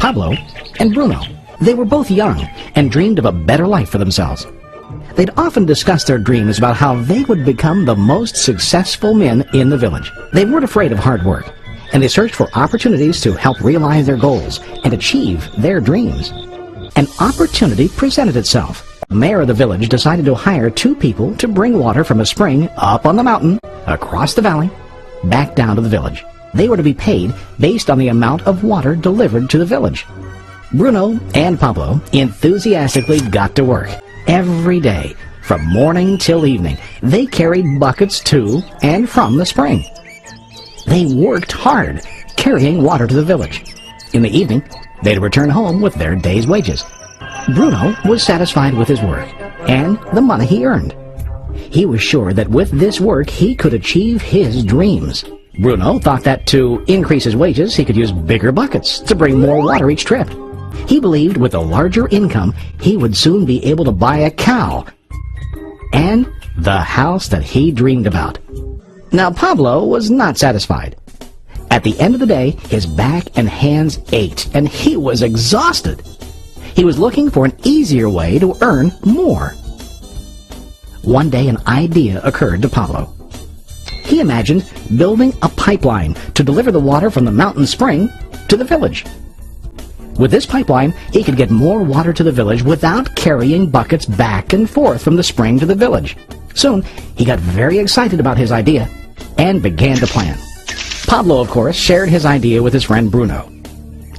Pablo and Bruno. They were both young and dreamed of a better life for themselves. They'd often discuss their dreams about how they would become the most successful men in the village. They weren't afraid of hard work, and they searched for opportunities to help realize their goals and achieve their dreams. An opportunity presented itself. The mayor of the village decided to hire 2 people to bring water from a spring up on the mountain, across the valley, back down to the village. They were to be paid based on the amount of water delivered to the village. Bruno and Pablo enthusiastically got to work. Every day, from morning till evening, they carried buckets to and from the spring. They worked hard, carrying water to the village. In the evening, they'd return home with their day's wages. Bruno was satisfied with his work and the money he earned. He was sure that with this work he could achieve his dreams. Bruno thought that to increase his wages he could use bigger buckets to bring more water each trip. He believed with a larger income he would soon be able to buy a cow and the house that he dreamed about. Now Pablo was not satisfied. At the end of the day, his back and hands ached and he was exhausted. He was looking for an easier way to earn more. One day an idea occurred to Pablo. He imagined building a pipeline to deliver the water from the mountain spring to the village. With this pipeline, he could get more water to the village without carrying buckets back and forth from the spring to the village. Soon, he got very excited about his idea and began to plan. Pablo, of course, shared his idea with his friend Bruno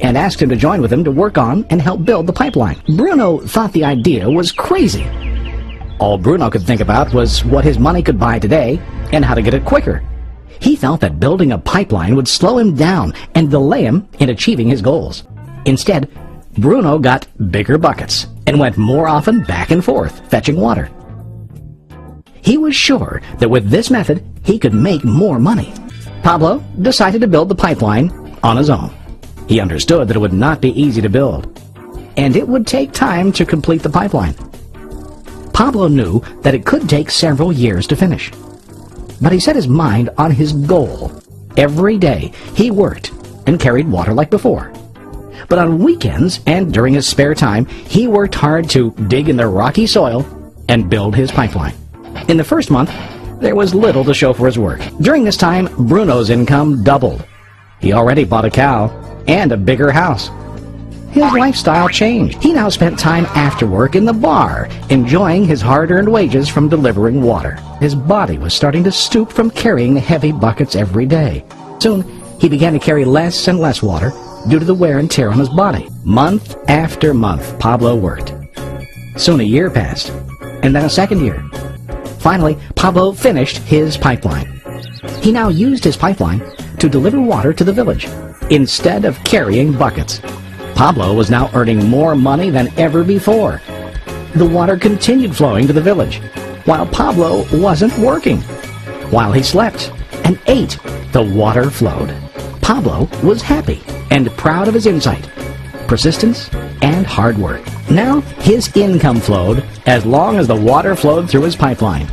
and asked him to join with him to work on and help build the pipeline. Bruno thought the idea was crazy. All Bruno could think about was what his money could buy today and how to get it quicker. He felt that building a pipeline would slow him down and delay him in achieving his goals. Instead, Bruno got bigger buckets and went more often back and forth, fetching water. He was sure that with this method, he could make more money. Pablo decided to build the pipeline on his own. He understood that it would not be easy to build, and it would take time to complete the pipeline. Pablo knew that it could take several years to finish, but he set his mind on his goal. Every day, he worked and carried water like before. But on weekends and during his spare time, he worked hard to dig in the rocky soil and build his pipeline. In the first month, there was little to show for his work. During this time, Bruno's income doubled. He already bought a cow and a bigger house. His lifestyle changed. He now spent time after work in the bar, enjoying his hard-earned wages from delivering water. His body was starting to stoop from carrying heavy buckets every day. Soon, he began to carry less and less water due to the wear and tear on his body. Month after month, Pablo worked. Soon a year passed, and then a second year. Finally, Pablo finished his pipeline. He now used his pipeline to deliver water to the village, instead of carrying buckets. Pablo was now earning more money than ever before. The water continued flowing to the village, while Pablo wasn't working. While he slept and ate, the water flowed. Pablo was happy and proud of his insight, persistence, and hard work. Now his income flowed as long as the water flowed through his pipeline.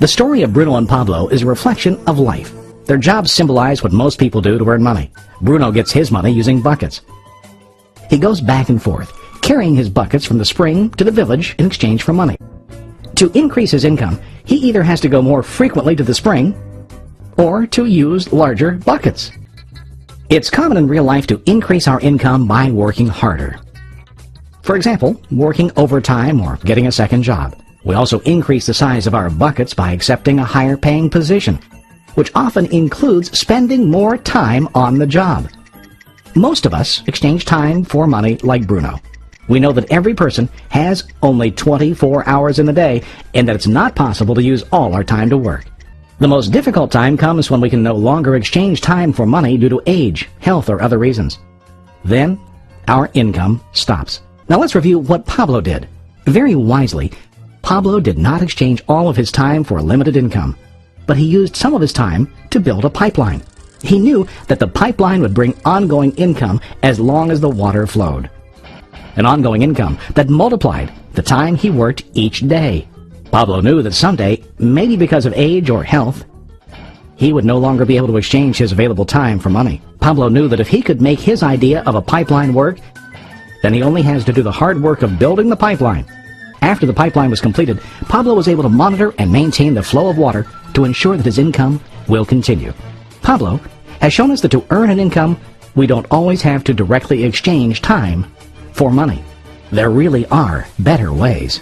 The story of Bruno and Pablo is a reflection of life. Their jobs symbolize what most people do to earn money. Bruno gets his money using buckets. He goes back and forth, carrying his buckets from the spring to the village in exchange for money. To increase his income, he either has to go more frequently to the spring or to use larger buckets. It's common in real life to increase our income by working harder. For example, working overtime or getting a second job. We also increase the size of our buckets by accepting a higher paying position, which often includes spending more time on the job. Most of us exchange time for money like Bruno. We know that every person has only 24 hours in the day and that it's not possible to use all our time to work. The most difficult time comes when we can no longer exchange time for money due to age, health, or other reasons. Then, our income stops. Now let's review what Pablo did. Very wisely, Pablo did not exchange all of his time for a limited income, but he used some of his time to build a pipeline. He knew that the pipeline would bring ongoing income as long as the water flowed. An ongoing income that multiplied the time he worked each day. Pablo knew that someday, maybe because of age or health, he would no longer be able to exchange his available time for money. Pablo knew that if he could make his idea of a pipeline work, Then he only has to do the hard work of building the pipeline. After the pipeline was completed, Pablo was able to monitor and maintain the flow of water to ensure that his income will continue. Pablo has shown us that to earn an income, we don't always have to directly exchange time for money. There really are better ways.